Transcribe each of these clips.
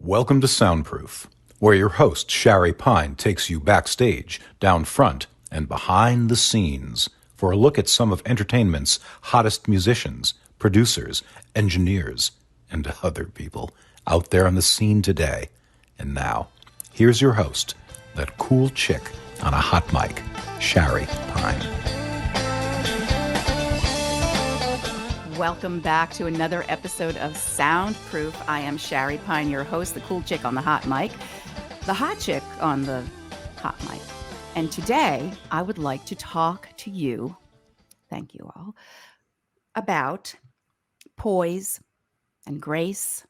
Welcome to Soundproof, where your host Shari Pine takes you backstage, down front, and behind the scenes for a look at some of entertainment's hottest musicians, producers, engineers, and other people out there on the scene today. And now, here's your host, that cool chick on a hot mic, Shari Pine. Welcome back to another episode of Soundproof. I am Shari Pine, your host, the cool chick on the hot mic, the hot chick on the hot mic. And today I would like to talk to you, thank you all, about poise and grace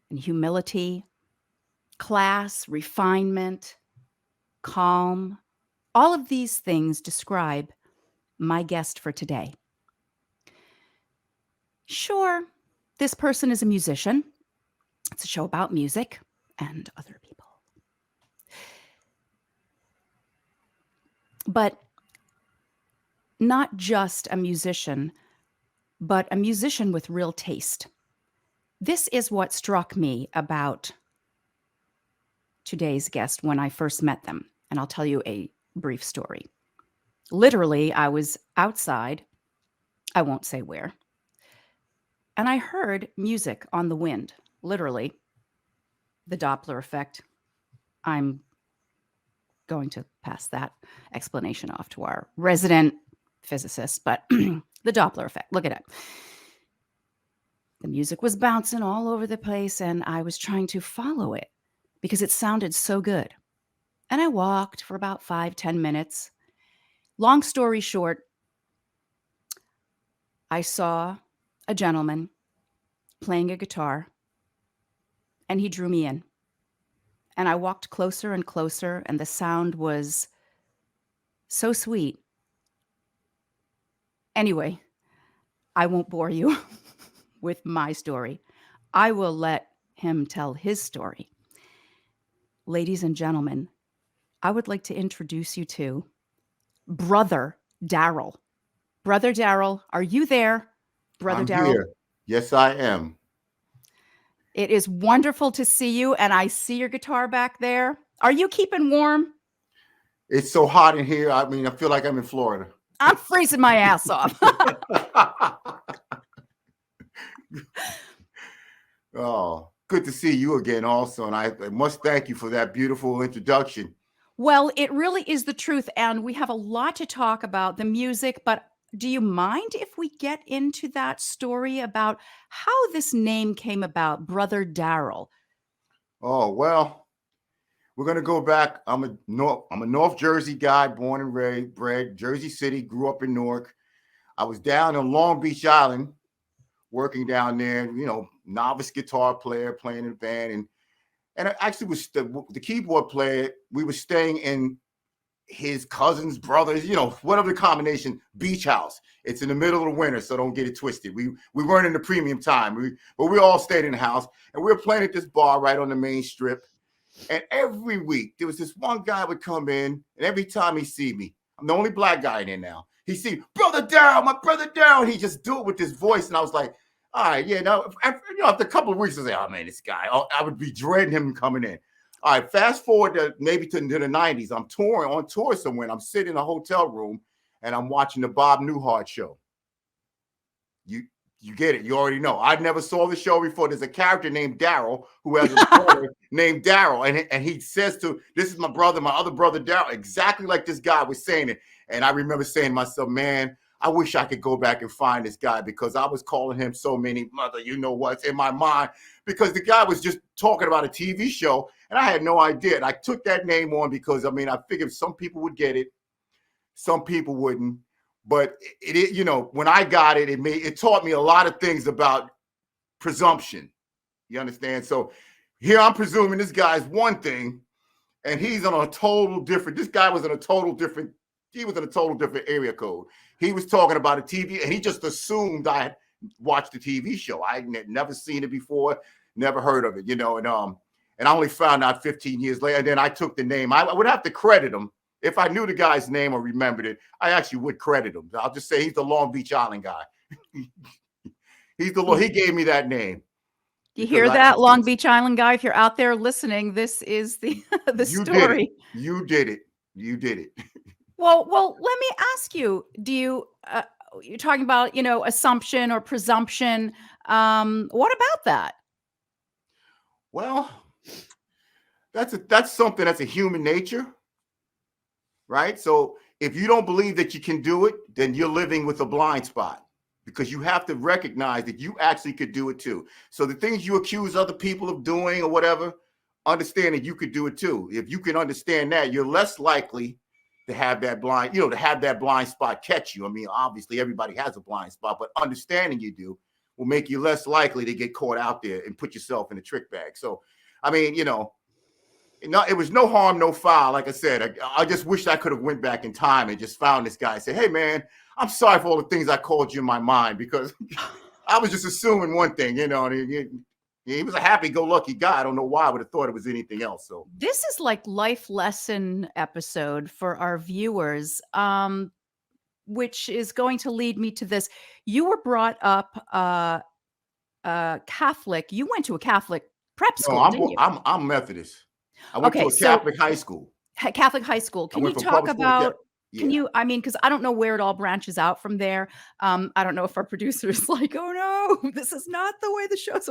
and humility, class, refinement, calm. All of these things describe my guest for today. Sure, this person is a musician. It's a show about music and other people. But not just a musician, but a musician with real taste. This is what struck me about today's guest when I first met them. And I'll tell you a brief story. Literally, I was outside, I won't say where, and I heard music on the wind, literally, the Doppler effect. I'm going to pass that explanation off to our resident physicist, but the Doppler effect, look at it. The music was bouncing all over the place, and I was trying to follow it because it sounded so good. And I walked for about 5-10 minutes. Long story short, I saw a gentleman playing a guitar, and he drew me in. And I walked closer and closer, and the sound was so sweet. Anyway, I won't bore you with my story. I will let him tell his story. Ladies and gentlemen, I would like to introduce you to Brother Darryl. Brother Darryl, are you there? Brother Darryl? Here. Yes, I am. It is wonderful to see you, and I see your guitar back there. Are you keeping warm? It's so hot in here. I mean, I feel like I'm in Florida. I'm freezing my ass off. Oh, good to see you again also. And I must thank you for that beautiful introduction. Well, it really is the truth, and we have a lot to talk about, the music, but do you mind if we get into that story about how this name came about, Brother Darryl? Oh, well, we're going to go back. I'm a North Jersey guy, born and bred, Jersey City, grew up in Newark. I was down on Long Beach Island, working down there, novice guitar player, playing in a band. And I actually was the keyboard player. We were staying in his cousin's brothers, whatever the combination, beach house. It's in the middle of the winter, so don't get it twisted. We weren't in the premium time, but we all stayed in the house, and we were playing at this bar right on the main strip. And every week there was this one guy would come in, and every time he see me, I'm the only black guy in there now. He see Brother Darryl, my Brother Darryl, and he just do it with this voice, and I was like, all right, yeah. Now, after a couple of weeks, I was like, oh man, this guy. I would be dreading him coming in. All right, fast forward to maybe to the 90s. I'm on tour somewhere. I'm sitting in a hotel room and I'm watching the Bob Newhart show. You get it. You already know. I never saw the show before. There's a character named Darryl who has a brother named Darryl. And he says this is my brother, my other brother Darryl, exactly like this guy was saying it. And I remember saying to myself, man, I wish I could go back and find this guy because I was calling him so many mother, you know what's in my mind, because the guy was just talking about a TV show and I had no idea. And I took that name on because, I figured some people would get it. Some people wouldn't. But when I got it, it taught me a lot of things about presumption. You understand? So here I'm presuming this guy's one thing and he's on a total different, this guy was in a total different, he was in a total different area code. He was talking about a TV and he just assumed I had watched the TV show. I had never seen it before, never heard of it, and I only found out 15 years later. And then I took the name. I would have to credit him. If I knew the guy's name or remembered it, I actually would credit him. I'll just say he's the Long Beach Island guy. He gave me that name. You hear that, Long Beach Island guy? If you're out there listening, this is the story. You did it. You did it. Well, let me ask you, do you you're talking about, assumption or presumption. What about that? Well, that's something that's a human nature, right? So if you don't believe that you can do it, then you're living with a blind spot, because you have to recognize that you actually could do it too. So the things you accuse other people of doing or whatever, understand that you could do it too. If you can understand that, you're less likely to have that blind spot catch you. I mean, obviously everybody has a blind spot, but understanding you do will make you less likely to get caught out there and put yourself in a trick bag. So, I mean, it was no harm, no foul. Like I said, I just wish I could have went back in time and just found this guy and said, hey, man, I'm sorry for all the things I called you in my mind, because I was just assuming one thing, and he was a happy-go-lucky guy. I don't know why I would have thought it was anything else. So this is like life lesson episode for our viewers, which is going to lead me to this. You were brought up Catholic. You went to a Catholic prep school, didn't you? I'm Methodist. I went to a Catholic high school. Catholic high school. Can you talk about? Can you? I mean, because I don't know where it all branches out from there. I don't know if our producer is like, "Oh no, this is not the way the show's."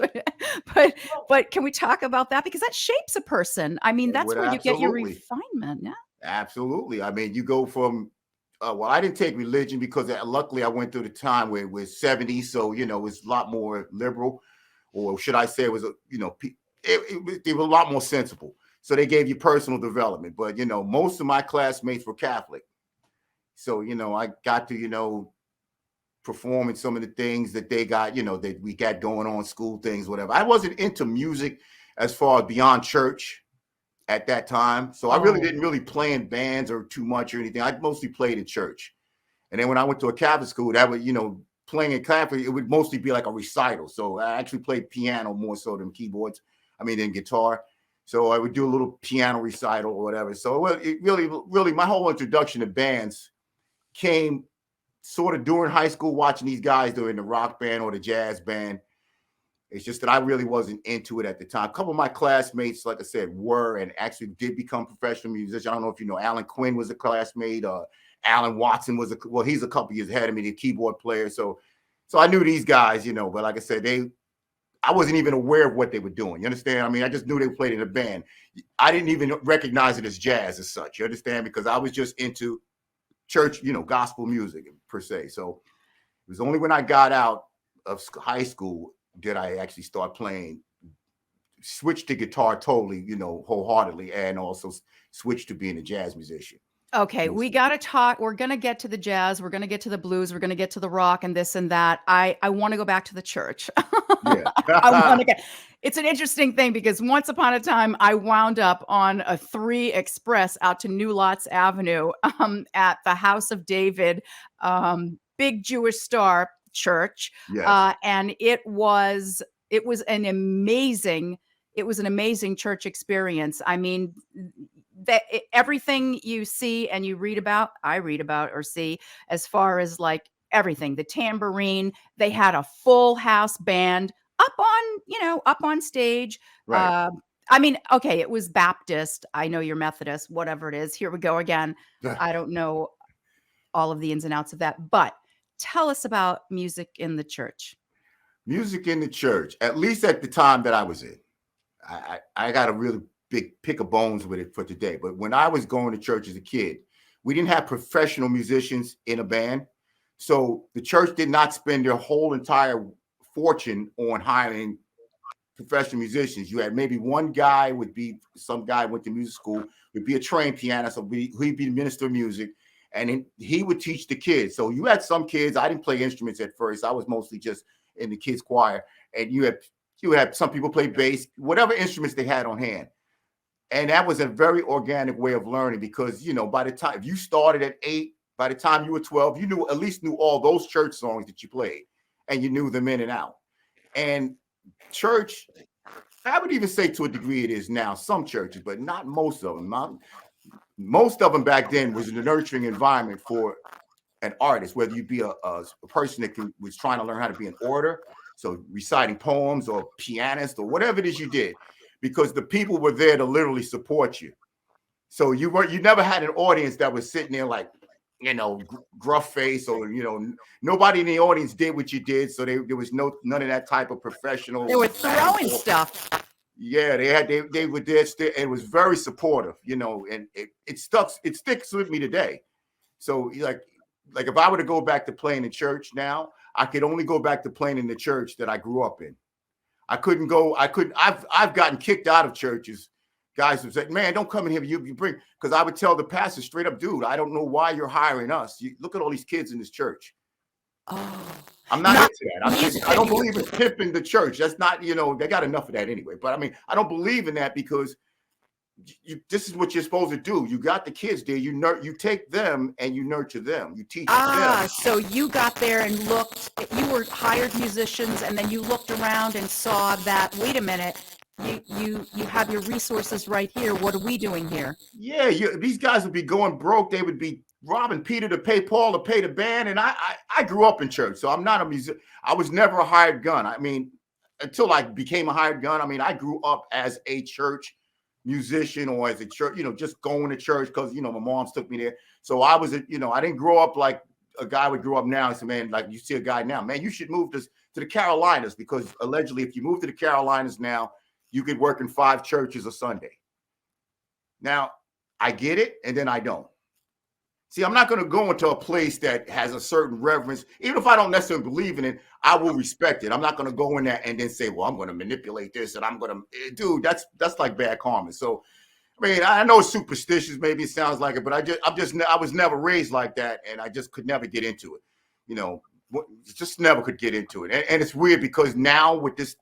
But can we talk about that, because that shapes a person? I mean, that's where you get your refinement. Yeah, absolutely. I mean, you go from. Well, I didn't take religion because luckily I went through the time where it was 70s, so it was a lot more liberal, or should I say, it was they were a lot more sensible. So they gave you personal development. But most of my classmates were Catholic. So, I got to, perform in some of the things that they got, that we got going on, school things, whatever. I wasn't into music as far as beyond church at that time. So I really didn't really play in bands or too much or anything. I mostly played in church. And then when I went to a Catholic school, that would, playing in Catholic, it would mostly be like a recital. So I actually played piano more so than than guitar. So I would do a little piano recital or whatever. So it really, my whole introduction to bands came sort of during high school, watching these guys doing the rock band or the jazz band. It's just that I really wasn't into it at the time. A couple of my classmates, like I said, were and actually did become professional musicians. I don't know if you know, Alan Quinn was a classmate. Alan Watson was he's a couple years ahead of me, the keyboard player. So I knew these guys, but like I said, I wasn't even aware of what they were doing. You understand? I mean, I just knew they played in a band. I didn't even recognize it as jazz as such. You understand? Because I was just into church, gospel music per se. So it was only when I got out of high school did I actually start playing, switch to guitar totally, wholeheartedly, and also switch to being a jazz musician. Okay, we got to talk. We're going to get to the jazz. We're going to get to the blues. We're going to get to the rock and this and that. I want to go back to the church. Yeah. I want to get. It's an interesting thing, because once upon a time I wound up on a 3 Express out to New Lots Avenue at the House of David, big Jewish Star Church. Yes. And it was an amazing church experience. I mean, everything you see and you read about, I read about or see, as far as like everything, the tambourine, they had a full house band up on stage. Right. I mean, okay, it was Baptist. I know you're Methodist, whatever it is. Here we go again. I don't know all of the ins and outs of that, but tell us about music in the church. Music in the church, at least at the time that I was in. I got a really big pick of bones with it for today. But when I was going to church as a kid, we didn't have professional musicians in a band. So the church did not spend their whole entire fortune on hiring professional musicians. You had maybe one guy some guy went to music school, would be a trained pianist, or he'd be the minister of music, and he would teach the kids. So you had some kids, I didn't play instruments at first. I was mostly just in the kids' choir. And you had some people play bass, whatever instruments they had on hand. And that was a very organic way of learning, because, by the time, if you started at 8, by the time you were 12, you at least knew all those church songs that you played, and you knew them in and out. And church, I would even say to a degree it is now, some churches, but not most of them. Most of them back then was a nurturing environment for an artist, whether you be a person that was trying to learn how to be an orator, So reciting poems or pianist or whatever it is you did, because the people were there to literally support you. So you never had an audience that was sitting there like, gruff face, or nobody in the audience did what you did. So there was none of that type of professional. They were throwing stuff. Yeah, they were there. It was very supportive, and it sticks with me today. So like if I were to go back to playing in church now, I could only go back to playing in the church that I grew up in. I've gotten kicked out of churches. Guys would say, man, don't come in here. You bring, because I would tell the pastor straight up, dude, I don't know why you're hiring us. Look at all these kids in this church. Oh, I'm not into that. I don't believe in pimping the church. That's not, they got enough of that anyway. But I mean, I don't believe in that, because this is what you're supposed to do. You got the kids there. You take them and you nurture them. You teach them. So you got there and looked. You were hired musicians, and then you looked around and saw that. Wait a minute. You have your resources right here. What are we doing here? Yeah, these guys would be going broke. They would be robbing Peter to pay Paul to pay the band. And I grew up in church, so I'm not a musician. I was never a hired gun. I mean, until I became a hired gun. I mean, I grew up as a church musician, or as a church, just going to church because my moms took me there. So I was, I didn't grow up like a guy would grow up now and say, man, like you see a guy now, man, you should move to the Carolinas, because allegedly, if you move to the Carolinas now, you could work in 5 churches a Sunday. Now, I get it, and then I don't. See, I'm not going to go into a place that has a certain reverence. Even if I don't necessarily believe in it, I will respect it. I'm not going to go in there and then say, well, I'm going to manipulate this, and I'm going to, dude, that's like bad karma. So, I mean, I know it's superstitious. Maybe it sounds like it, but I was never raised like that, and I just could never get into it. Just never could get into it. And it's weird, because now with this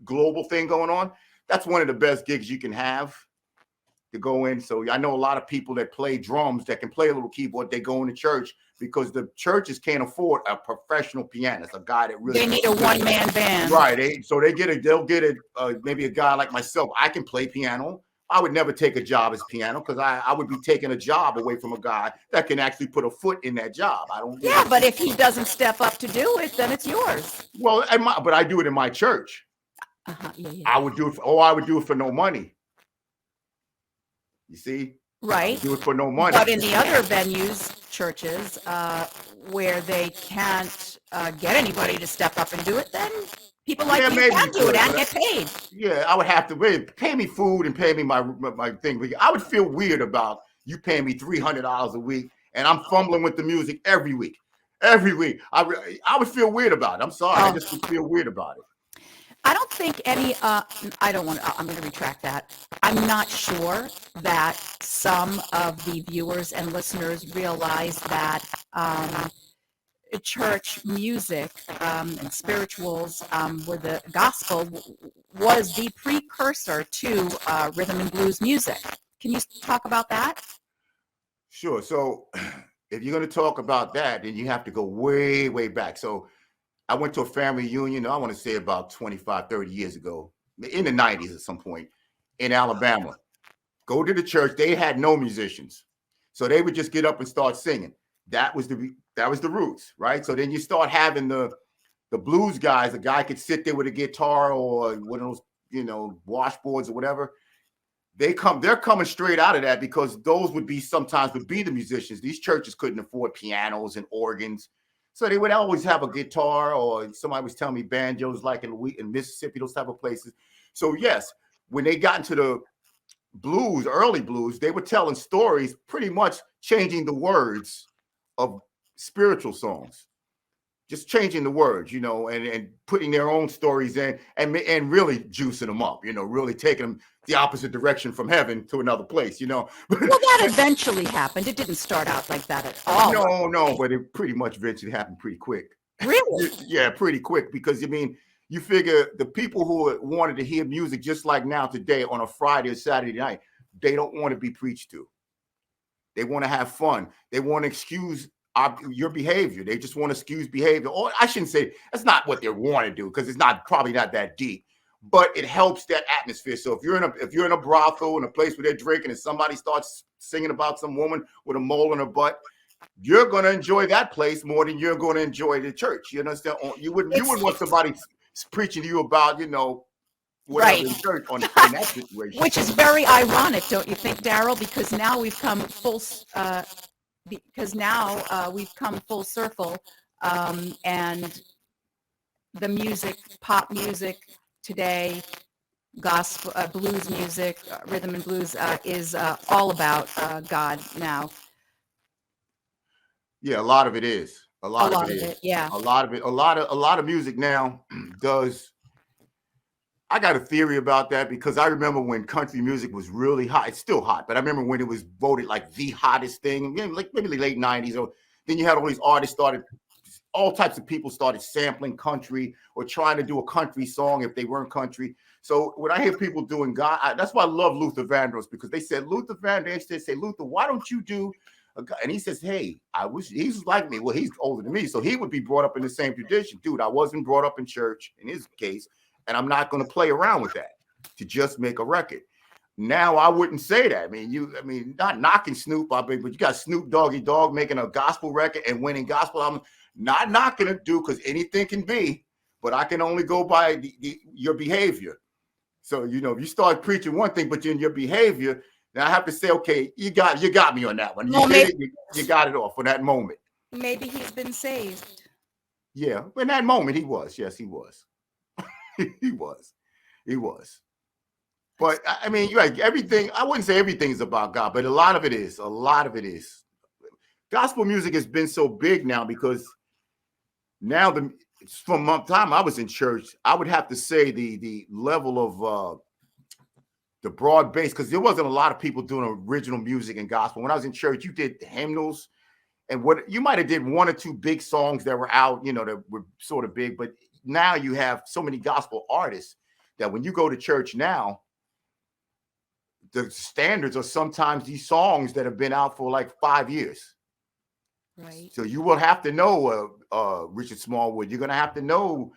global thing going on, that's one of the best gigs you can have, to go in. So I know a lot of people that play drums that can play a little keyboard. They go into church because the churches can't afford a professional pianist, a guy that really. They need a one-man band, right? They'll get maybe a guy like myself. I can play piano. I would never take a job as piano, because I would be taking a job away from a guy that can actually put a foot in that job. I don't. Yeah, but if he doesn't step up to do it, then it's yours. Well, but I do it in my church. Yeah. I would do it for no money. You see? Right. Do it for no money. But in the other venues, churches, where they can't get anybody to step up and do it, then people like you can do it and get paid. Yeah, I would have to pay me food and pay me my thing. I would feel weird about you paying me $300 a week, and I'm fumbling with the music every week. Every week. I would feel weird about it. I'm sorry. I just would feel weird about it. I don't think I'm going to retract that. I'm not sure that some of the viewers and listeners realize that church music and spirituals with the gospel was the precursor to rhythm and blues music. Can you talk about that? Sure. So if you're going to talk about that, then you have to go way, way back. So I went to a family reunion, I want to say about 25, 30 years ago, in the 90s at some point, in Alabama. Go to the church. They had no musicians. So they would just get up and start singing. That was the roots, right? So then you start having the blues guys. A guy could sit there with a guitar or one of those, washboards or whatever. They're coming straight out of that, because those sometimes would be the musicians. These churches couldn't afford pianos and organs. So they would always have a guitar, or somebody was telling me banjos, like in Mississippi, those type of places. So yes, when they got into the blues, early blues, they were telling stories, pretty much changing the words of spiritual songs, just changing the words, and putting their own stories in, and really juicing them up, really taking them the opposite direction from heaven to another place, Well, that eventually happened. It didn't start out like that at all. No, but it pretty much eventually happened pretty quick. Really? Yeah, pretty quick, because you figure the people who wanted to hear music just like now today on a Friday or Saturday night, they don't want to be preached to. They want to have fun. They want to excuse your behavior. They just want to excuse behavior. Or I shouldn't say that's not what they want to do, because it's probably not that deep. But it helps that atmosphere. So if you're in a brothel, in a place where they're drinking, and somebody starts singing about some woman with a mole in her butt, you're going to enjoy that place more than you're going to enjoy the church. You understand? You wouldn't want somebody preaching to you about, whatever Right. in church in that situation. Which is very ironic, don't you think, Darryl? Because now we've come full circle, and the music, pop music today, gospel, blues music, rhythm and blues is all about God now. Yeah, a lot of it is. A lot of it of is. it, yeah. A lot of it. A lot of music now does. I got a theory about that because I remember when country music was really hot. It's still hot, but I remember when it was voted like the hottest thing, like maybe the late '90s. Or then you had all these artists all types of people started sampling country or trying to do a country song if they weren't country. So when I hear people doing God, that's why I love Luther Vandross, because they said Luther Vandross, they say, Luther, why don't you do a God? And he says, hey, he's like me. Well, he's older than me, so he would be brought up in the same tradition. Dude, I wasn't brought up in church in his case, and I'm not going to play around with that to just make a record. Now I wouldn't say that. I mean, not knocking Snoop, but you got Snoop Doggy Dogg making a gospel record and winning gospel. I'm not knocking it, dude, because anything can be, but I can only go by your behavior. So if you start preaching one thing, but in your behavior, then I have to say, okay, you got me on that one. Well, You did it. You got it off for that moment. Maybe he's been saved. Yeah, in that moment he was. Yes, he was. He was. But I mean, like everything, I wouldn't say everything's about God, but a lot of it is. A lot of it is. Gospel music has been so big now because now from the time I was in church, I would have to say the level of the broad base, because there wasn't a lot of people doing original music and gospel. When I was in church, you did hymnals, and what you might have did one or two big songs that were out, that were sort of big. But now you have so many gospel artists that when you go to church now, the standards are sometimes these songs that have been out for like 5 years. Right. So you will have to know Richard Smallwood. You're going to have to know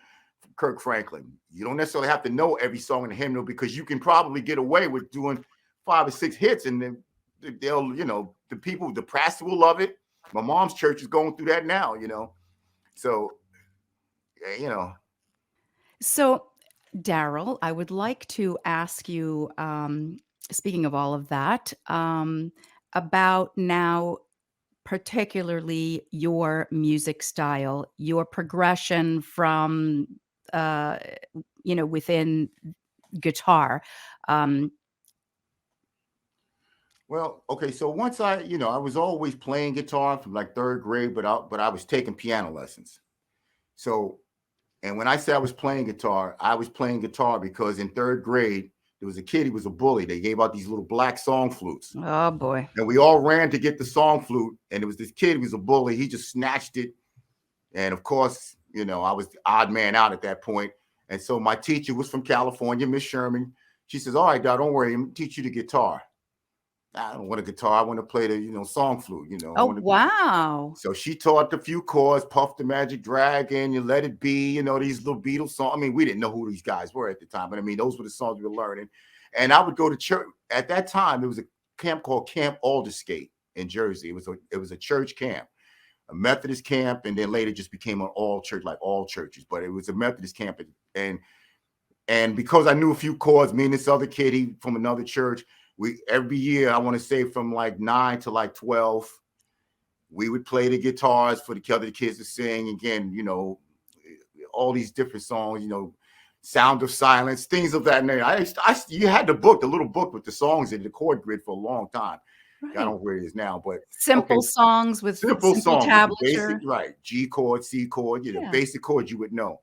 Kirk Franklin. You don't necessarily have to know every song in the hymnal, because you can probably get away with doing 5 or 6 hits, and then they'll, the people, the pastor will love it. My mom's church is going through that now, So, So, Darryl, I would like to ask you, speaking of all of that, about now, particularly your music style, your progression from, uh, within guitar. Um, Well, okay. So once I was always playing guitar from like 3rd grade, but I was taking piano lessons. So, and when I say I was playing guitar because in 3rd grade, there was a kid, he was a bully. They gave out these little black song flutes. oh boy. And we all ran to get the song flute. And it was this kid who was a bully. He just snatched it. And of course, I was the odd man out at that point. And so my teacher was from California, Miss Sherman. She says, all right, Dad, don't worry. I'm going to teach you the guitar. I don't want a guitar. I want to play the, song flute, Oh, wow. So she taught a few chords, Puff the Magic Dragon, You Let It Be, these little Beatles songs. I mean, we didn't know who these guys were at the time, but I mean, those were the songs we were learning. And I would go to church. At that time, there was a camp called Camp Aldersgate in Jersey. It was a church camp, a Methodist camp, and then later just became an all church, like all churches. But it was a Methodist camp, and because I knew a few chords, me and this other kid, from another church, every year, I want to say from like 9 to like 12, we would play the guitars for the other kids to sing. Again, all these different songs, Sound of Silence, things of that nature. You had the little book with the songs in the chord grid for a long time. Right. I don't know where it is now, but simple songs with simple songs, tablature. basic, right? G chord, C chord, basic chords you would know.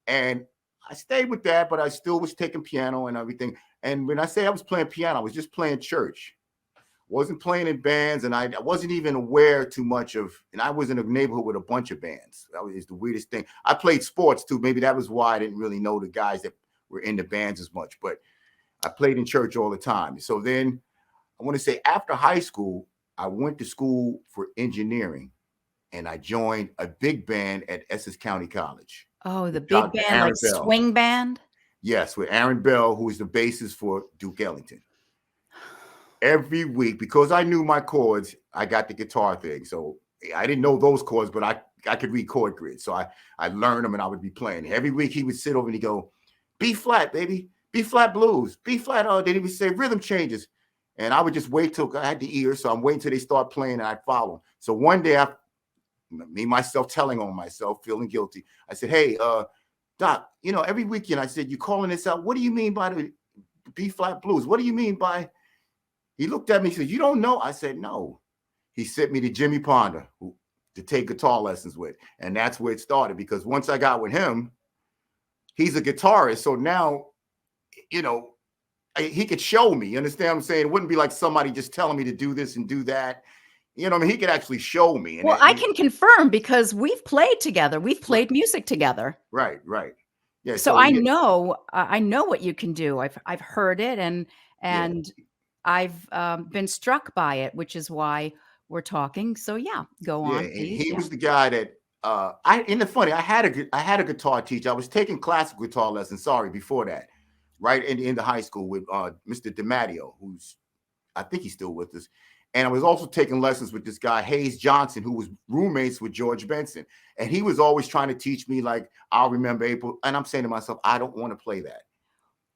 And I stayed with that, but I still was taking piano and everything. And when I say I was playing piano, I was just playing church. Wasn't playing in bands, and I wasn't even aware too much of, and I was in a neighborhood with a bunch of bands. That was the weirdest thing. I played sports too. Maybe that was why I didn't really know the guys that were in the bands as much, but I played in church all the time. So then I want to say after high school, I went to school for engineering, and I joined a big band at Essex County College. Oh, the big band, like swing band? Yes, with Aaron Bell, who is the bassist for Duke Ellington. Every week, because I knew my chords, I got the guitar thing. So I didn't know those chords, but I could read chord grids. So I learned them and I would be playing. Every week he would sit over and he'd go, B flat, baby, B flat blues, B flat. Then he would say rhythm changes. And I would just wait till I had the ear. So I'm waiting till they start playing and I'd follow. So one day myself telling on myself, feeling guilty. I said, hey, Doc, every weekend I said, you calling this out? What do you mean by the B flat blues? What do you mean by? He looked at me and said, you don't know? I said, no. He sent me to Jimmy Ponder to take guitar lessons with. And that's where it started, because once I got with him, he's a guitarist. So now, he could show me. You understand what I'm saying? It wouldn't be like somebody just telling me to do this and do that. He could actually show me. Well, I can confirm because we've played together. We've played music together. Right. Yeah. So I know what you can do. I've heard it and I've been struck by it, which is why we're talking. So yeah, go on. Yeah, he was the guy that I had a guitar teacher. I was taking classical guitar lessons. Before that, right in the high school with Mr. DiMatteo, who's I think he's still with us. And I was also taking lessons with this guy, Hayes Johnson, who was roommates with George Benson. And he was always trying to teach me, like, I'll remember April. And I'm saying to myself, I don't want to play that.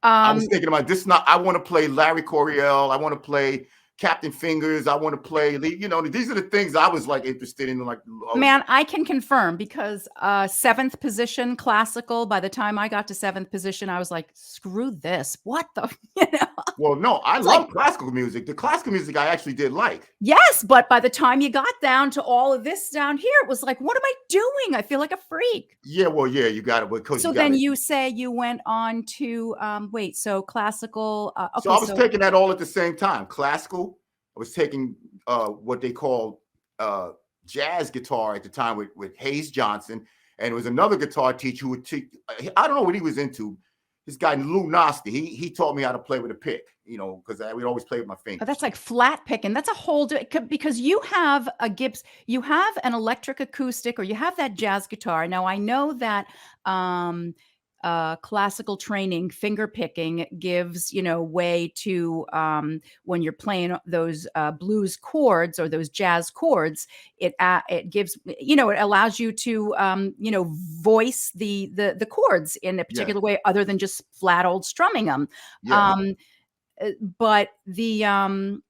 I was thinking about this. I want to play Larry Coryell. I want to play Captain Fingers. I want to play, these are the things I was like interested in. Like, man, I can confirm because seventh position classical. By the time I got to seventh position, I was like, screw this. What the, Well, no, I love classical music. The classical music I actually did like. Yes, but by the time you got down to all of this down here, it was like, what am I doing? I feel like a freak. Yeah, well, yeah, you got it. So then you say you went on to so classical. Okay, so I was taking that all at the same time. Classical. I was taking what they call jazz guitar at the time with Hayes Johnson, and it was another guitar teacher who would teach. I don't know what he was into. This guy Lou Nasty, he taught me how to play with a pick, because I would always play with my fingers. Oh, that's like flat picking. That's a whole because you have a Gibbs, you have an electric acoustic, or you have that jazz guitar. Now I know that classical training, finger picking gives way to when you're playing those blues chords or those jazz chords, it gives it allows you to voice the chords in a particular way other than just flat old strumming them. But the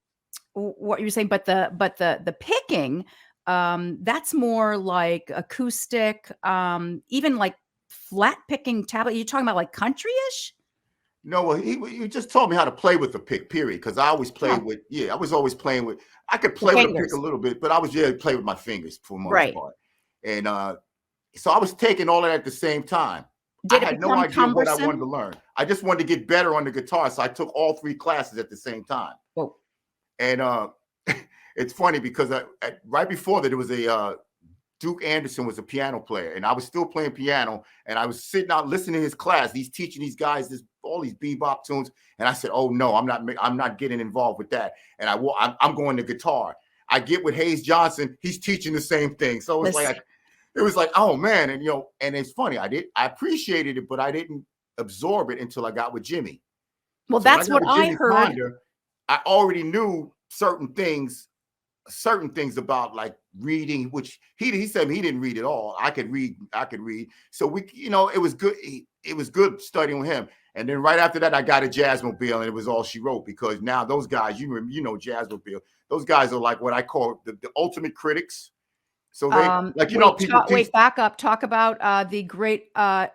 what you were saying, but the picking, that's more like acoustic, even like flat picking tablet. You're talking about like country-ish? No, well, he just taught me how to play with the pick, period. Because I always played with, I was always playing with, I could play with the pick a little bit, but I was play with my fingers for the most part. And so I was taking all of that at the same time. I had no idea what I wanted to learn. I just wanted to get better on the guitar. So I took all 3 classes at the same time. Whoa. And it's funny because right before that, there was a Duke Anderson was a piano player, and I was still playing piano, and I was sitting out listening to his class. He's teaching these guys all these bebop tunes, and I said, "Oh no, I'm not getting involved with that." And I'm going to guitar. I get with Hayes Johnson. He's teaching the same thing, so it was like, oh man, and and it's funny. I appreciated it, but I didn't absorb it until I got with Jimmy. Well, that's what I heard. Ponder, I already knew certain things about like reading, which he said he didn't read at all. I could read. So we, it was good. It was good studying with him. And then right after that, I got a Jazzmobile, and it was all she wrote, because now those guys, Jazzmobile, those guys are like what I call the ultimate critics. So they wait, back up. Talk about the great the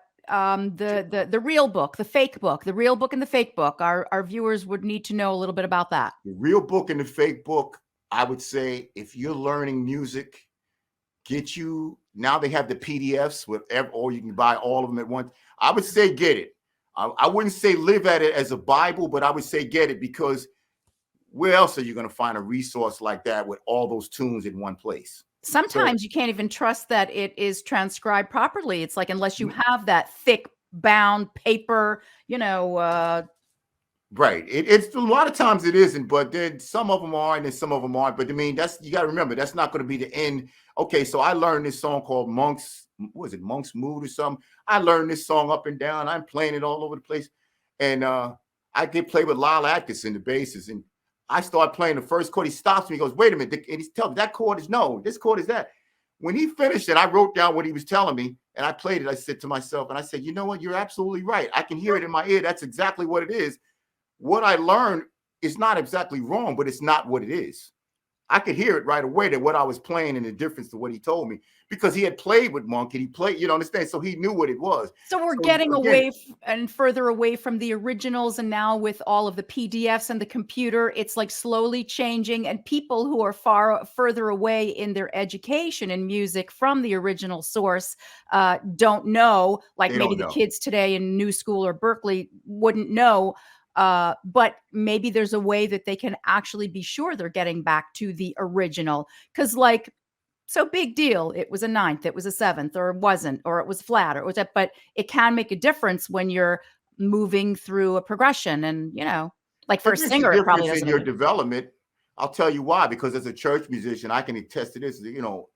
real book, the fake book, the real book and the fake book. Our viewers would need to know a little bit about that. The real book and the fake book. I would say if you're learning music, now they have the PDFs or you can buy all of them at once. I would say get it. I wouldn't say live at it as a Bible, but I would say get it, because where else are you going to find a resource like that with all those tunes in one place? Sometimes you can't even trust that it is transcribed properly. It's like, unless you have that thick bound paper, Right. It's a lot of times it isn't, but then some of them are and then some of them aren't. But I mean, you got to remember, that's not going to be the end. Okay, so I learned this song called Monk's Mood or something. I learned this song up and down. I'm playing it all over the place. And I get play with Lyle Atkinson, the basses. And I start playing the first chord. He stops me. He goes, wait a minute. And he's telling me that chord is no, this chord is that. When he finished it, I wrote down what he was telling me and I played it. I said to myself, and I said, you know what? You're absolutely right. I can hear it in my ear. That's exactly what it is. What I learned is not exactly wrong, but it's not what it is. I could hear it right away that what I was playing and the difference to what he told me, because he had played with Monk and he played, you know, understand? So he knew what it was. So we're So getting again, away and further away from the originals. And now with all of the PDFs and the computer, it's like slowly changing. And people who are further away in their education in music from the original source don't know, like they maybe don't the know. kids today in New School or Berkeley wouldn't know. But maybe there's a way that they can actually be sure they're getting back to the original. Because like, so big deal. It was a ninth, it was a seventh, or it wasn't, or it was flat, or it was that. But it can make a difference when you're moving through a progression. And, you know, like for It a makes a singer, it probably difference in doesn't your make it. development. I'll tell you why, because as a church musician, I can attest to this, you know,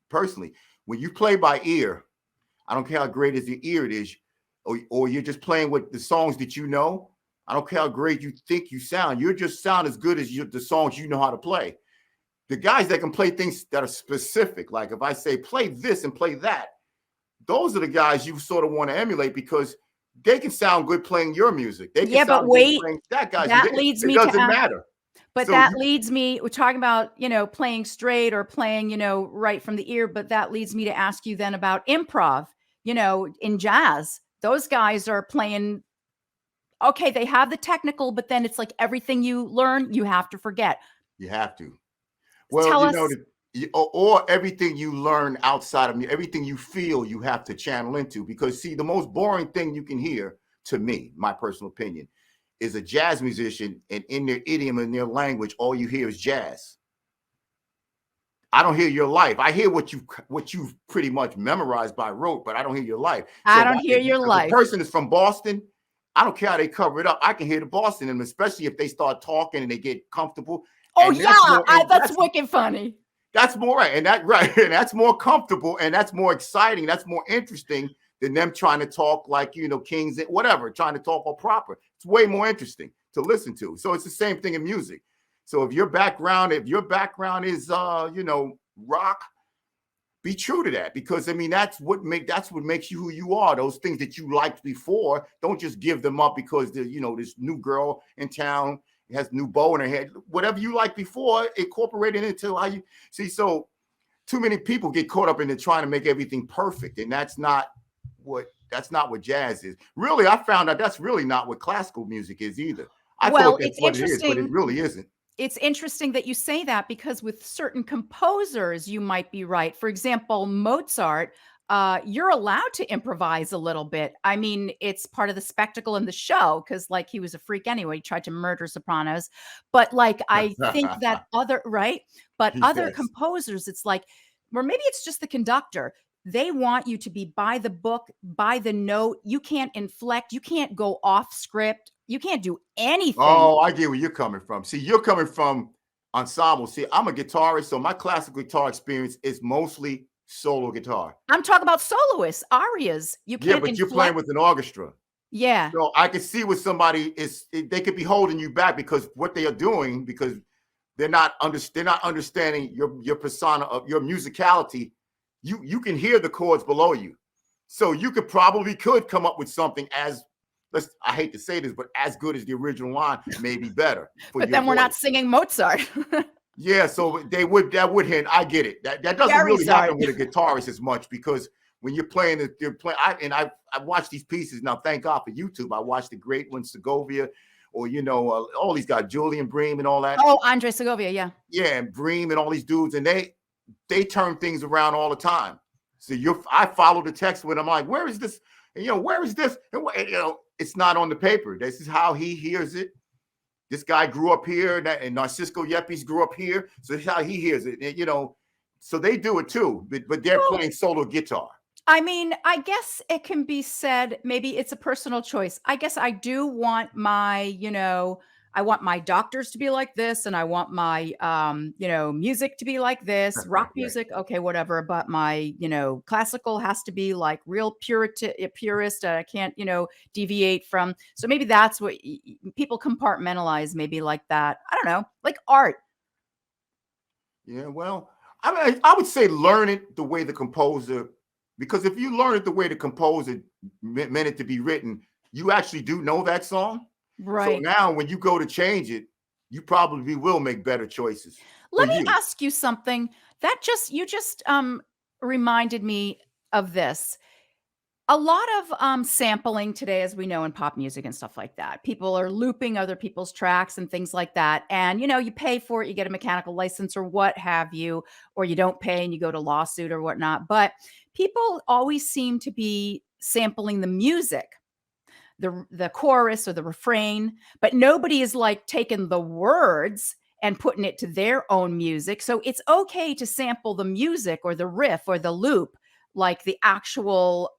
personally. When you play by ear, I don't care how great as your ear it is, or you're just playing with the songs that you know. I don't care how great you think you sound. You just sound as good as the songs you know how to play. The guys that can play things that are specific, like if I say play this and play that, those are the guys you sort of want to emulate because they can sound good playing your music. They can Yeah, but sound good wait, playing that guy's that music. leads It me to doesn't ask. matter. But So that leads me, we're talking about, you know, playing straight or playing, you know, right from the ear. But that leads me to ask you then about improv, you know, in jazz. Those guys are playing, okay, they have the technical, but then it's like everything you learn, you have to forget. you have to. Well, Tell you know, us. or everything you learn outside of me, everything you feel, you have to channel into. Because see, the most boring thing you can hear, to me, my personal opinion, is a jazz musician, and in their idiom and their language, all you hear is jazz. I don't hear your life. I hear what you've pretty much memorized by rote, but I don't hear your life. I So don't hear your if a life. person is from Boston, I don't care how they cover it up. I can hear the Boston in them, especially if they start talking and they get comfortable. Oh And that's yeah, more, and that's wicked funny. that's more right, and that right, and that's more comfortable, and that's more exciting. That's more interesting than them trying to talk like, you know, kings and whatever, trying to talk all proper. It's way more interesting to listen to. So it's the same thing in music. So if your background is you know, rock, be true to that, because I mean that's what makes you who you are. Those things that you liked before, don't just give them up because the, you know, this new girl in town has new bow in her head. Whatever you liked before, incorporate it into how you see. So too many people get caught up in trying to make everything perfect, and that's not what jazz is. Really, I found out that's really not what classical music is either. I Well, thought that's it's what it is, but it interesting. really isn't. It's interesting that you say that, because with certain composers, you might be right. For example, Mozart, you're allowed to improvise a little bit. I mean, it's part of the spectacle in the show because, like, he was a freak anyway. He tried to murder sopranos. But, like, I think that right? But other Yes. composers, it's like, or maybe it's just the conductor. They want you to be by the book, by the note. You can't inflect. You can't go off script. You can't do anything. Oh, I get where you're coming from. See, you're coming from ensemble. See, I'm a guitarist, so my classical guitar experience is mostly solo guitar. I'm talking about soloists, arias. You Yeah, can't but you're playing inflect. with an orchestra. Yeah. So I can see what somebody is, they could be holding you back because what they are doing, because they're not understanding your persona of your musicality. You can hear the chords below you. So you could come up with something as, I hate to say this, but as good as the original line, maybe better for But your then we're not voice. singing Mozart. Yeah, so that would hint. I get it. That doesn't Very really sorry. happen with a guitarist as much, because when you're playing, I watched these pieces now. Thank God for YouTube. I watched the great ones, Segovia, or you know, all these guys, Julian Bream and all that. Oh, Andre Segovia, yeah. Yeah, and Bream and all these dudes, and they turn things around all the time. So I follow the text with. I'm like, where is this? And, you know, where is this? And you know, it's not on the paper. This is how he hears it. This guy grew up here, and Narcisco Yepes grew up here, so this is how he hears it. And, you know, so they do it too, but they're playing solo guitar. I mean, I guess it can be said, maybe it's a personal choice. I guess I do want my, you know, I want my doctors to be like this, and I want my music to be like this, rock Right. music, okay, whatever. But my, classical has to be like real purist. I can't, deviate from. So maybe that's what people compartmentalize, maybe like that. I don't know, like art. Yeah, well, I mean, I would say learn it the way the composer, because if you learn it the way the composer meant it to be written, you actually do know that song. So Right. now when you go to change it, you probably will make better choices for Let me you. ask you something. You just reminded me of this. A lot of sampling today, as we know, in pop music and stuff like that. People are looping other people's tracks and things like that. And, you pay for it, you get a mechanical license or what have you, or you don't pay and you go to lawsuit or whatnot. But people always seem to be sampling the music, the chorus or the refrain, but nobody is like taking the words and putting it to their own music. So it's okay to sample the music or the riff or the loop, like the actual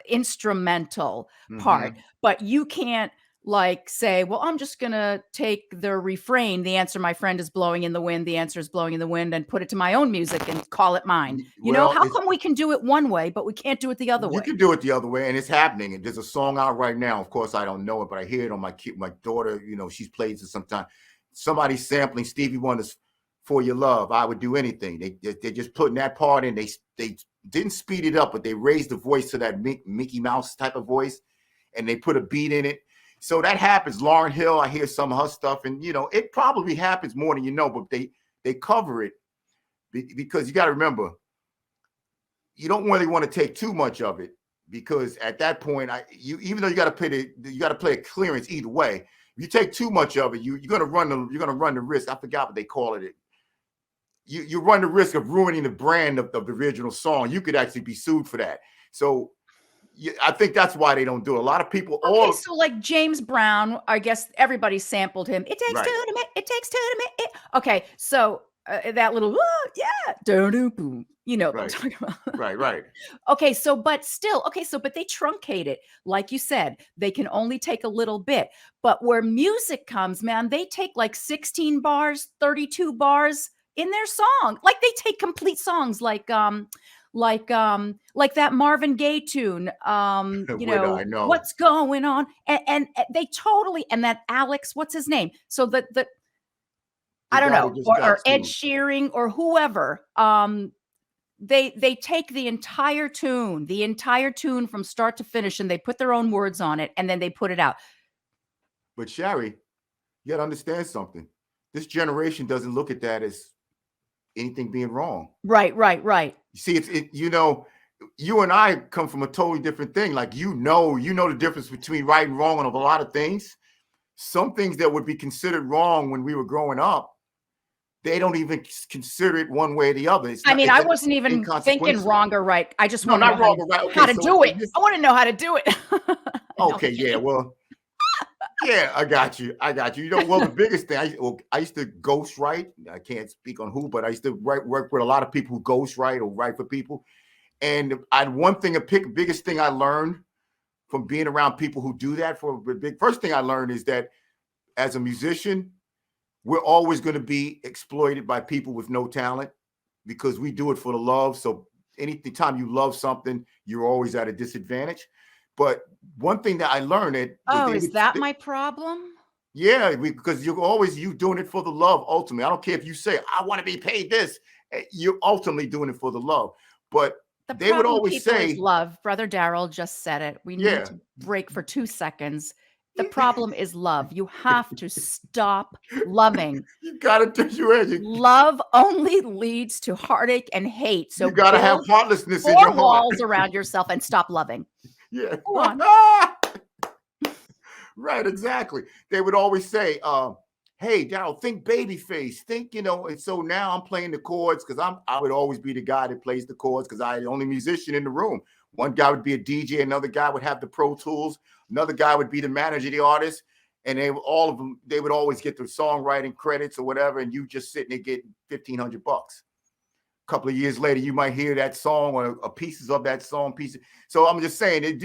instrumental part, Mhm. but you can't like say, well, I'm just gonna take the refrain, the answer my friend is blowing in the wind, the answer is blowing in the wind, and put it to my own music and call it mine. Well, How it's come we can do it one way but we can't do it the other you way? can do it the other way, and it's happening. And there's a song out right now. Of course, I don't know it, but I hear it on my daughter. She plays it sometimes. Somebody's sampling Stevie Wonder's "For Your Love." I would do anything. They're just putting that part in. They didn't speed it up, but they raised the voice to that Mickey Mouse type of voice, and they put a beat in it. So that happens. Lauryn Hill, I hear some of her stuff, and it probably happens more than you know, but they cover it because you got to remember, you don't really want to take too much of it, because at that point, even though you got to play a clearance either way. If you take too much of it, you're gonna run the risk. I forgot what they call it. You run the risk of ruining the brand of the original song. You could actually be sued for that. So I think that's why they don't do it. A lot of people, Okay, so like James Brown, I guess everybody sampled him. It takes two right, to make. It takes two to make. Okay, so that little yeah, boom. You know what I'm right, talking about. right. Okay, but they truncate it. Like you said, they can only take a little bit. But where music comes, man, they take like 16 bars, 32 bars in their song. Like they take complete songs like that Marvin Gaye tune, With I know what's going on? And they totally, and that Alex, what's his name? So the the I don't guy know, that just got or Ed sued. Sheeran or whoever, they take the entire tune from start to finish, and they put their own words on it, and then they put it out. But Shari, you got to understand something. This generation doesn't look at that as anything being wrong. Right. You see, you and I come from a totally different thing. Like you know the difference between right and wrong on a lot of things. Some things that would be considered wrong when we were growing up, they don't even consider it one way or the other. I mean, It's I wasn't even thinking inconsequential. wrh or right. I just No, wanna know not wrong or right. how Okay, to so do it. I wanna know how to do it. No, okay, I'm yeah, kidding. well, yeah, I got you. Well, the biggest thing, I used to ghost write. I can't speak on who, but I used to work with a lot of people who ghost write or write for people. And biggest thing I learned from being around people who do that first thing I learned is that as a musician, we're always going to be exploited by people with no talent because we do it for the love. So anytime you love something, you're always at a disadvantage. But one thing that I learned was Oh, is that my problem? because you doing it for the love. Ultimately, I don't care if you say I want to be paid this. You're ultimately doing it for the love. But The they would problem, always people, is say, love. Brother Darryl just said it. We need yeah, to break for 2 seconds. The problem is love. You have to stop loving. you gotta do Love only leads to heartache and hate. So you gotta have build heartlessness in 4 your heart. walls around yourself and stop loving. Yeah. Go on. Right, exactly. They would always say, hey, Darryl, think babyface, and so now I'm playing the chords because I would always be the guy that plays the chords because I'm the only musician in the room. One guy would be a DJ, another guy would have the Pro Tools, another guy would be the manager of the artist, and they would always get the songwriting credits or whatever, and you just sitting there getting $1,500. A couple of years later, you might hear that song or pieces of that song. So I'm just saying,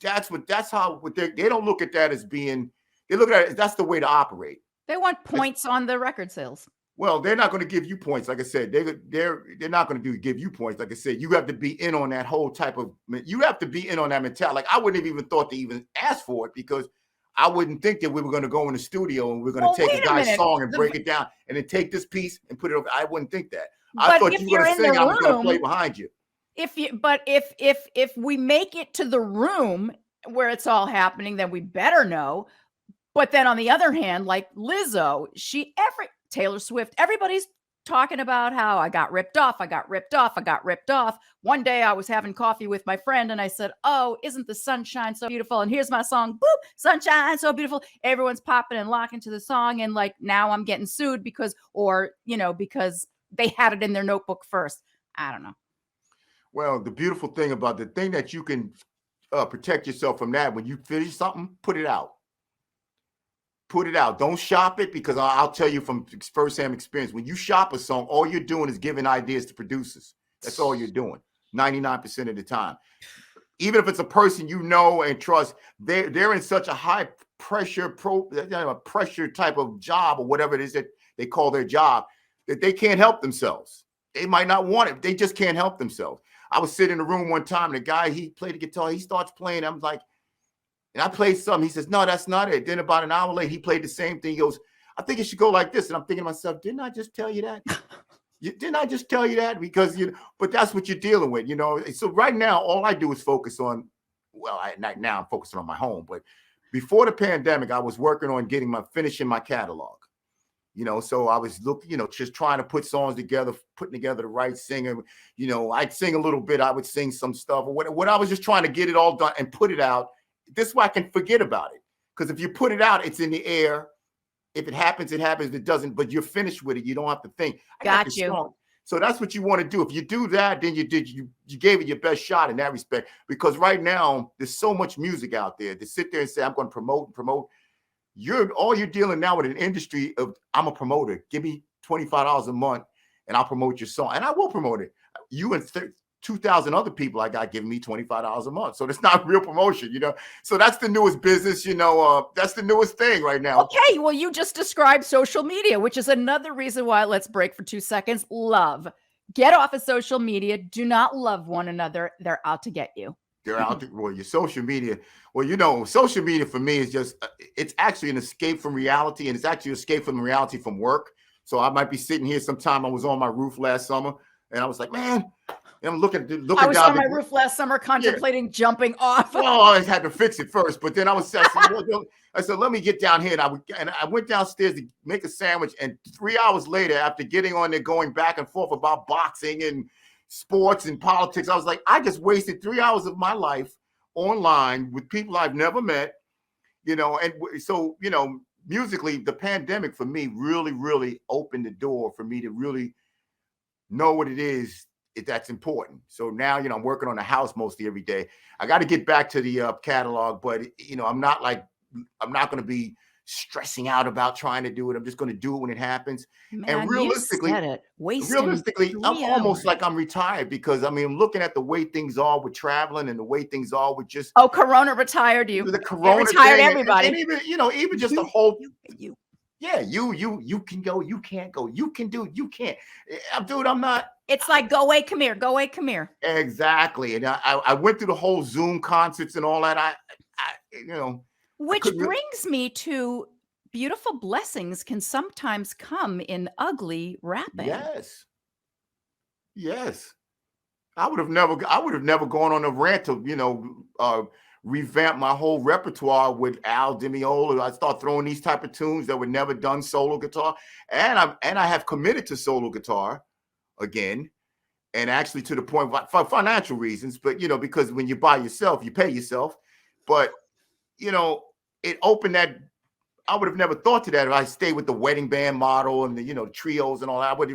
that's how they don't look at that as being. They look at it, that's the way to operate. They want points on the record sales. Well, they're not going to give you points. Like I said, they're not going to give you points. Like I said, you have to be in on that whole type of, you have to be in on that mentality. Like I wouldn't have even thought to even ask for it because I wouldn't think that we were going to go in the studio and we're going to take a guy's song and break it down and then take this piece and put it over. I wouldn't think that. I thought you were going to sing, I was going to play behind you. If we make it to the room where it's all happening, then we better know. But then on the other hand, like Lizzo, Taylor Swift, everybody's talking about how I got ripped off. One day I was having coffee with my friend and I said, "Oh, isn't the sunshine so beautiful? And here's my song, boop, sunshine so beautiful." Everyone's popping and locking to the song. And like now I'm getting sued because they had it in their notebook first. I don't know. Well, the beautiful thing about the thing that you can protect yourself from that, when you finish something, put it out. Put it out. Don't shop it, because I'll tell you from firsthand experience, when you shop a song, all you're doing is giving ideas to producers. That's all you're doing 99% of the time. Even if it's a person you know and trust, they're in such a high pressure pressure type of job or whatever it is that they call their job, that they can't help themselves. They might not want it. They just can't help themselves. I was sitting in a room one time, and the guy, he played the guitar. He starts playing. I'm like, and I played something. He says, "No, that's not it." Then about an hour later, he played the same thing. He goes, "I think it should go like this." And I'm thinking to myself, didn't I just tell you that? Didn't I just tell you that? Because, but that's what you're dealing with, So right now, all I do is focus on, now I'm focusing on my home. But before the pandemic, I was working on finishing my catalog. So I was looking, just trying to put songs together, putting together the right singer. I'd sing a little bit. I would sing some stuff or what I was just trying to get it all done and put it out. This way I can forget about it. Because if you put it out, it's in the air. If it happens, it happens. If it doesn't, but you're finished with it. You don't have to think. Got you. Song. So that's what you want to do. If you do that, then you gave it your best shot in that respect. Because right now, there's so much music out there to sit there and say, I'm going to promote. You're dealing now with an industry of, I'm a promoter. Give me $25 a month and I'll promote your song. And I will promote it. You and 2,000 other people I got giving me $25 a month. So that's not real promotion, So that's the newest business, that's the newest thing right now. Okay, well, you just described social media, which is another reason why, let's break for 2 seconds. Love. Get off of social media. Do not love one another. They're out to get you. They're out to, your social media. Well, social media for me is just, it's actually an escape from reality, and it's actually an escape from reality from work. So I might be sitting here sometime. I was on my roof last summer, and I was like, man, and I'm looking down. I was on my roof last summer contemplating jumping off. Well, I had to fix it first, but then I said, let me get down here. And I went downstairs to make a sandwich. And 3 hours later, after getting on there, going back and forth about boxing and sports and politics, I was like, I just wasted 3 hours of my life online with people I've never met, and so, musically, the pandemic for me really, really opened the door for me to really know what it is that's important. So now, I'm working on the house mostly every day. I got to get back to the catalog, but I'm not going to be stressing out about trying to do it. I'm just going to do it when it happens. Man, and realistically, I'm almost like I'm retired, because I'm looking at the way things are with traveling and the way things are with just Corona retired you. The Corona retired thing, everybody. And even just the whole you. Yeah, you can go, you can't go, you can do, you can't. Dude, I'm not. It's like, go away, come here, go away, come here. Exactly. And I went through the whole Zoom concerts and all that. Which brings me to beautiful blessings can sometimes come in ugly rapping. Yes. I would have never gone on a rant to, revamp my whole repertoire with Al Di Meola. I start throwing these type of tunes that were never done solo guitar. And I have committed to solo guitar again. And actually to the point for financial reasons, but because when you're by yourself, you pay yourself. But it opened that. I would have never thought to that if I stayed with the wedding band model and the trios and all that. I would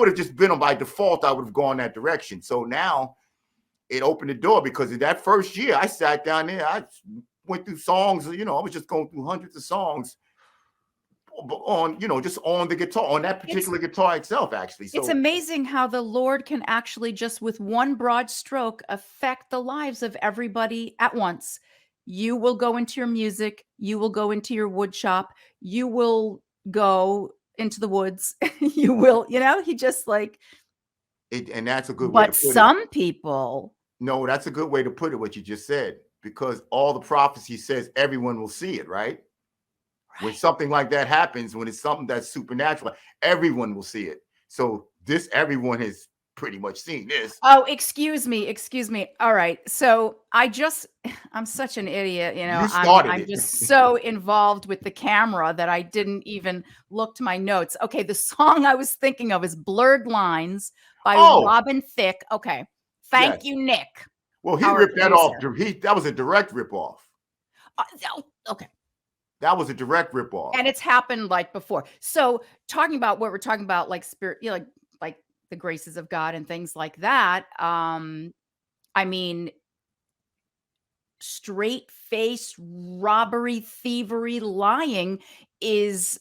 have just been on by default. I would have gone that direction. So now it opened the door, because in that first year I sat down there, I went through songs, I was just going through hundreds of songs on, just on the guitar, on that particular guitar itself, actually. So it's amazing how the Lord can actually just with one broad stroke affect the lives of everybody at once. You will go into your music. You will go into your wood shop. You will go into the woods. You will, he just like, And that's a good way to but put it. some people, No, that's a good way to put it, what you just said, because all the prophecy says everyone will see it, right? When something like that happens, when it's something that's supernatural, everyone will see it. So this, everyone has pretty much seen this. oh, excuse me. All right. So I'm such an idiot. You started I'm it. just so involved with the camera that I didn't even look to my notes. Okay. The song I was thinking of is Blurred Lines by Oh, Robin Thicke. Okay. yes. Thank you, Nick. Well, he Our ripped that off. producer. That was a direct ripoff. Okay. That was a direct ripoff. And it's happened like before. So talking about what we're talking about, like spirit, like the graces of God and things like that. I mean, straight face robbery, thievery, lying is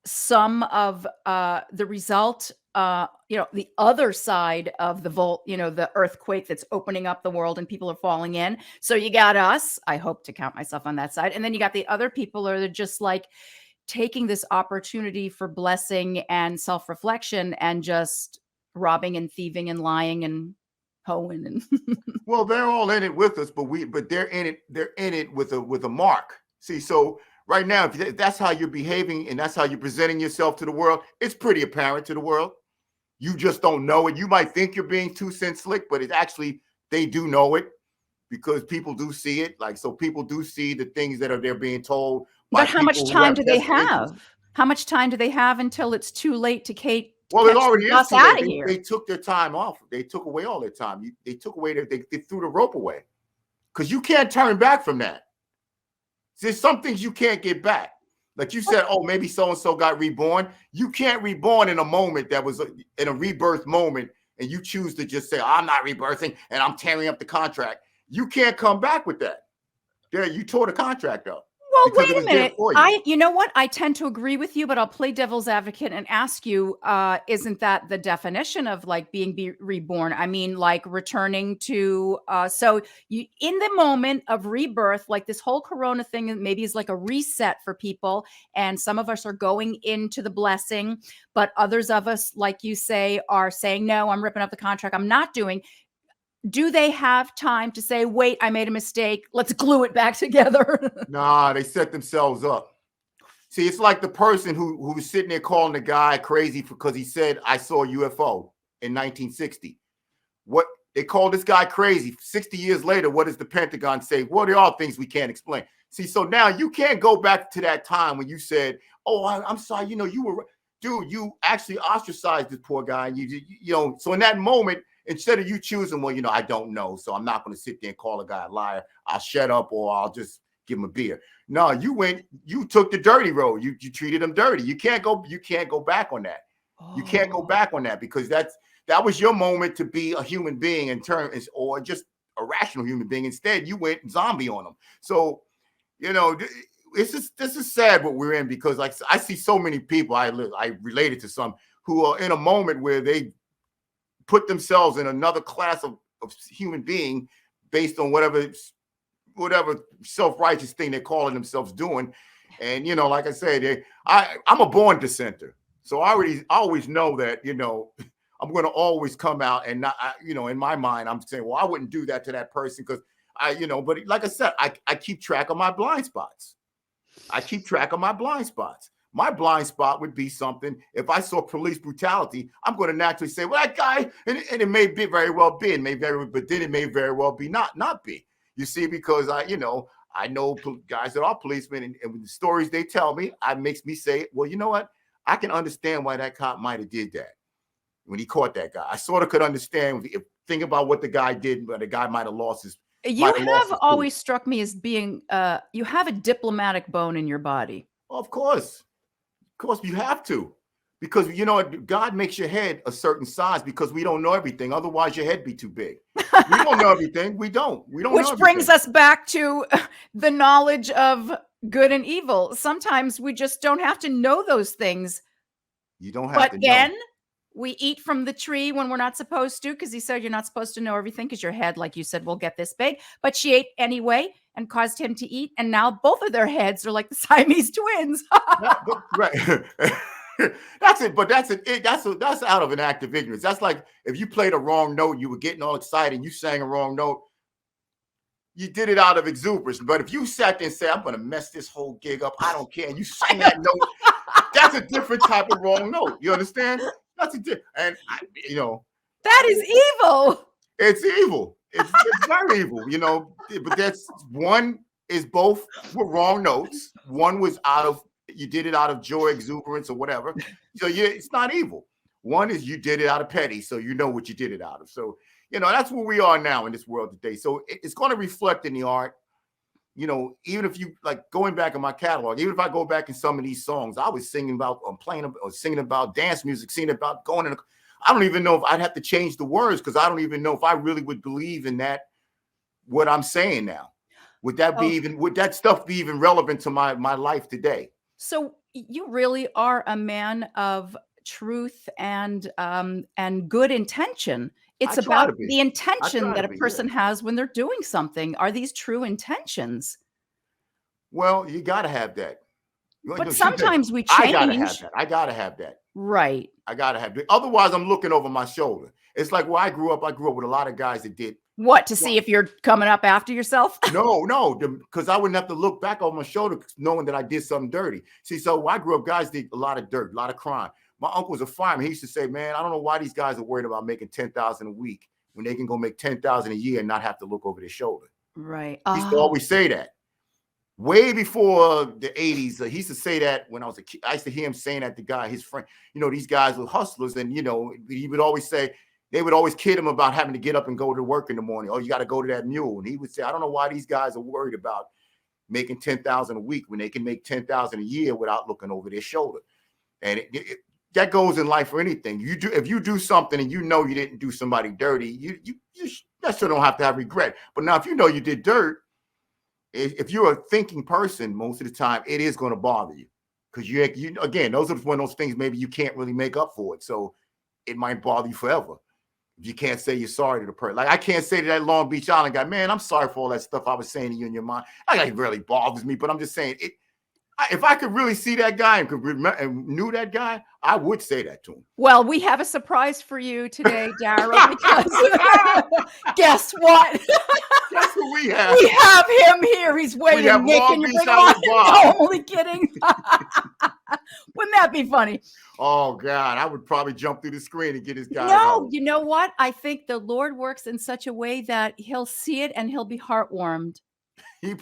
some of the result, the other side of the the earthquake that's opening up the world and people are falling in. So you got us, I hope to count myself on that side. And then you got the other people that are just like taking this opportunity for blessing and self-reflection and just robbing and thieving and lying and hoeing and Well, they're all in it with us, but they're in it with a mark. See, so right now, if that's how you're behaving and that's how you're presenting yourself to the world, it's pretty apparent to the world. You just don't know it. You might think you're being 2 cents slick, but it actually, they do know it because people do see it. Like, so people do see the things that they're being told by But how much people who time have do they vested interest. have? How much time do they have until it's too late to catch Well, it the already is bus too out late. of here? They took their time off. They took away all their time. They took away they threw the rope away because you can't turn back from that. There's some things you can't get back. Like you said, oh, maybe so-and-so got reborn. You can't reborn in a moment that was in a rebirth moment, and you choose to just say, I'm not rebirthing, and I'm tearing up the contract. You can't come back with that. There, you tore the contract up. Well, Because wait it a was there minute. for you. You know what? I tend to agree with you, but I'll play devil's advocate and ask you, isn't that the definition of like being reborn? I mean, like returning to, so you, in the moment of rebirth, like this whole Corona thing maybe is like a reset for people. And some of us are going into the blessing, but others of us, like you say, are saying, no, I'm ripping up the contract. I'm not doing. Do they have time to say, wait, I made a mistake. Let's glue it back together? Nah, they set themselves up. See, it's like the person who was sitting there calling the guy crazy because he said, I saw a UFO in 1960. What they call this guy crazy. 60 years later, what does the Pentagon say? Well, there are things we can't explain. See, so now you can't go back to that time when you said, oh, I'm sorry, you were, dude, you actually ostracized this poor guy. And so in that moment, instead of you choosing, well, I don't know, so I'm not going to sit there and call a guy a liar. I'll shut up or I'll just give him a beer. No, you took the dirty road. You treated him dirty. You can't go back on that. You can't go back on that because that was your moment to be a human being or just a rational human being. Instead, you went zombie on them. So, this is sad what we're in because like I see so many people I related to some who are in a moment where they put themselves in another class of human being based on whatever self-righteous thing they're calling themselves doing. And, like I said, I'm a born dissenter. So I always know that, I'm going to always come out and not, in my mind, I'm saying, well, I wouldn't do that to that person because but like I said, I keep track of my blind spots. My blind spot would be something, if I saw police brutality, I'm going to naturally say, well, that guy, and it may be very well be, but then it may very well be not be. You see, because I know guys that are policemen, and the stories they tell me, makes me say, well, you know what? I can understand why that cop might have did that when he caught that guy. I sort of could understand think about what the guy did, but the guy might have lost his. You have always struck me as being, you have a diplomatic bone in your body. Well, of course you have to, because God makes your head a certain size because we don't know everything. Otherwise, your head be too big. We don't know everything. We don't. Which brings us back to the knowledge of good and evil. Sometimes we just don't have to know those things. You don't have to know. But again, we eat from the tree when we're not supposed to, because he said you're not supposed to know everything because your head, like you said, will get this big. But she ate anyway. and caused him to eat. And now both of their heads are like the Siamese twins. Right. That's it. But that's it. That's out of an act of ignorance. That's like if you played a wrong note, you were getting all excited, and you sang a wrong note. You did it out of exuberance. But if you sat there and said, "I'm going to mess this whole gig up," I don't care, and you sang that note, that's a different type of wrong note. You understand? That's a different. And that is evil. It's evil. It's very evil. But that's one is both were wrong notes. One was you did it out of joy, exuberance, or whatever. So it's not evil. One is you did it out of petty, so you know what you did it out of. So that's where we are now in this world today. So it's going to reflect in the art. Even if you like going back in my catalog, even if I go back in some of these songs, I was singing about or singing about dance music, singing about going in. I don't even know if I'd have to change the words because I don't even know if I really would believe in that. What I'm saying now, would that stuff be even relevant to my life today? So you really are a man of truth and good intention. It's about the intention that a person has when they're doing something. Are these true intentions? Well, you got to have that. But sometimes we change. I got to have that. I got to have that. Right. I got to have it. Otherwise, I'm looking over my shoulder. It's like where I grew up with a lot of guys that did. What, to see if you're coming up after yourself? No, because I wouldn't have to look back over my shoulder knowing that I did something dirty. See, so where I grew up, guys did a lot of dirt, a lot of crime. My uncle was a fireman. He used to say, man, I don't know why these guys are worried about making $10,000 a week when they can go make $10,000 a year and not have to look over their shoulder. Right. He used to always say that. Way before the 80s, he used to say that when I was a kid. I used to hear him saying that to his friend, these guys were hustlers. And, he would always say, they would always kid him about having to get up and go to work in the morning. Oh, you got to go to that mule. And he would say, I don't know why these guys are worried about making $10,000 a week when they can make $10,000 a year without looking over their shoulder. And that goes in life for anything. If you do something and you didn't do somebody dirty, you necessarily don't have to have regret. But now if you did dirt, if you're a thinking person, most of the time it is going to bother you because you again, those are one of those things maybe you can't really make up for it. So it might bother you forever. If you can't say you're sorry to the person, like I can't say to that Long Beach Island guy, man, I'm sorry for all that stuff I was saying to you in your mind. It really bothers me, but I'm just saying it. If I could really see that guy and could remember and knew that guy, I would say that to him. Well, we have a surprise for you today, Darryl, because guess what? Guess who we have? We have him here. He's waiting. We have Long Beach Island Bob. No, only kidding. Wouldn't that be funny? Oh, God. I would probably jump through the screen and get his guy. No, you know what? I think the Lord works in such a way that he'll see it and he'll be heartwarmed.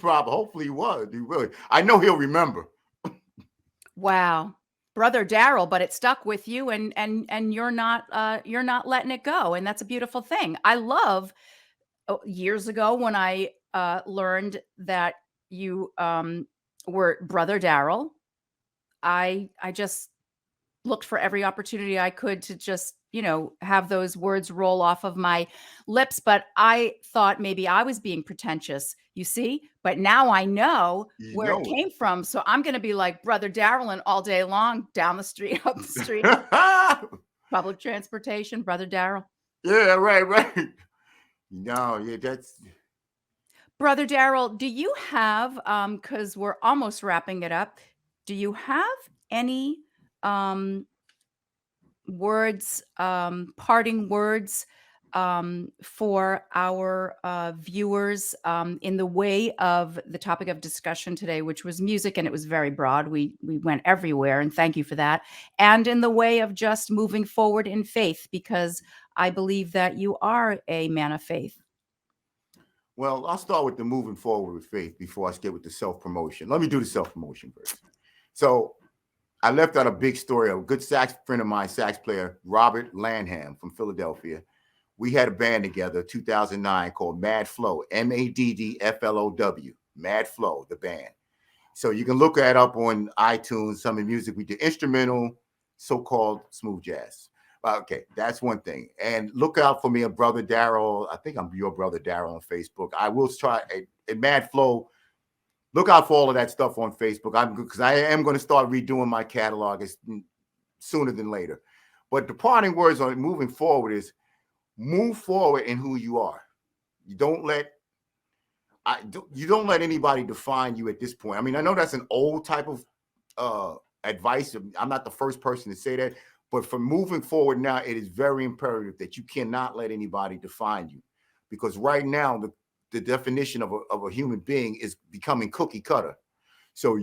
Hopefully he was. He really. I know he'll remember. Wow. Brother Darryl, but it stuck with you and you're not letting it go. And that's a beautiful thing. I love years ago when I learned that you were Brother Darryl. I just looked for every opportunity I could to just, have those words roll off of my lips. But I thought maybe I was being pretentious, you see, but now I know where it came from. So I'm going to be like Brother Darryl and all day long down the street, up the street, public transportation, Brother Darryl. Yeah, right. No, yeah, that's. Brother Darryl, do you have, because we're almost wrapping it up, do you have any words, parting words for our viewers in the way of the topic of discussion today, which was music, and it was very broad. We went everywhere, and thank you for that. And in the way of just moving forward in faith, because I believe that you are a man of faith. Well, I'll start with the moving forward with faith before I get with the self-promotion. Let me do the self-promotion first. So I left out a big story. A good sax friend of mine, sax player, Robert Lanham from Philadelphia. We had a band together, 2009, called Mad Flow, MADDFLOW, Mad Flow, the band. So you can look that up on iTunes, some of the music we did, instrumental, so-called smooth jazz. Okay, that's one thing. And look out for me, a Brother Darryl. I think I'm your Brother Darryl on Facebook. I will try a Mad Flow. Look out for all of that stuff on Facebook. Because I am going to start redoing my catalog sooner than later. But the parting words on moving forward is move forward in who you are. You don't let. you don't let anybody define you at this point. I mean, I know that's an old type of advice. I'm not the first person to say that, but for moving forward now, it is very imperative that you cannot let anybody define you, because right now the definition of a human being is becoming cookie cutter. So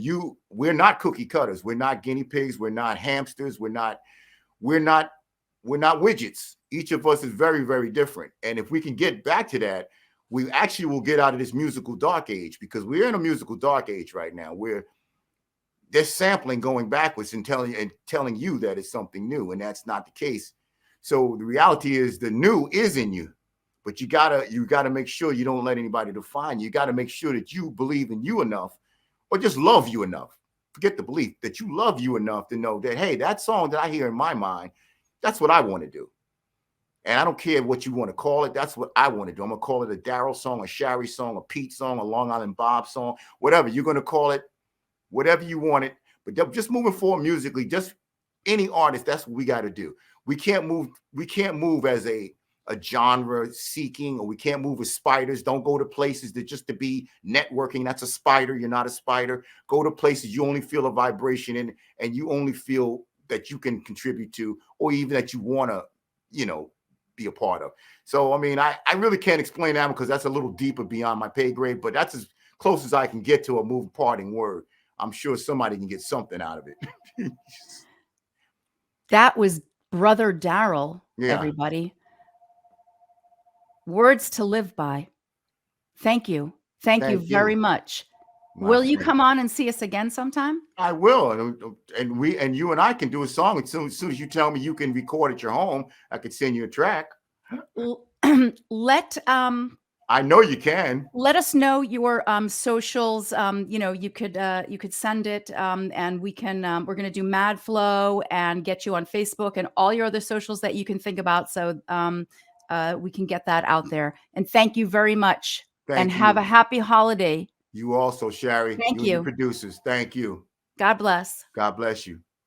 we're not cookie cutters. We're not guinea pigs. We're not hamsters. We're not widgets. Each of us is very, very different. And if we can get back to that, we actually will get out of this musical dark age, because we're in a musical dark age right now where they're sampling going backwards and telling you that it's something new, and that's not the case. So the reality is the new is in you, but you gotta make sure you don't let anybody define you. You gotta make sure that you believe in you enough, or just love you enough. Forget the belief, that you love you enough to know that, hey, that song that I hear in my mind, that's what I want to do. And I don't care what you want to call it. That's what I want to do. I'm going to call it a Darryl song, a Shari song, a Pete song, a Long Island Bob song, whatever. You're going to call it whatever you want it. But just moving forward musically, just any artist, that's what we got to do. We can't move as a genre seeking, or we can't move as spiders. Don't go to places that just to be networking. That's a spider. You're not a spider. Go to places you only feel a vibration in, and you only feel that you can contribute to, or even that you want to, be a part of. So, I mean, I really can't explain that, because that's a little deeper beyond my pay grade, but that's as close as I can get to a move parting word. I'm sure somebody can get something out of it. That was Brother Darryl, Yeah. everybody. Words to live by. Thank you. Thank you very much. Will you come on and see us again sometime? I will, and you and I can do a song as soon as you tell me you can record at your home. I could send you a track. I know you can. Let us know your socials. You could send it, and we can. We're going to do Mad Flow and get you on Facebook and all your other socials that you can think about. So we can get that out there. And thank you very much. Have a happy holiday. You also, Shari. Thank you. And the producers. Thank you. God bless. God bless you.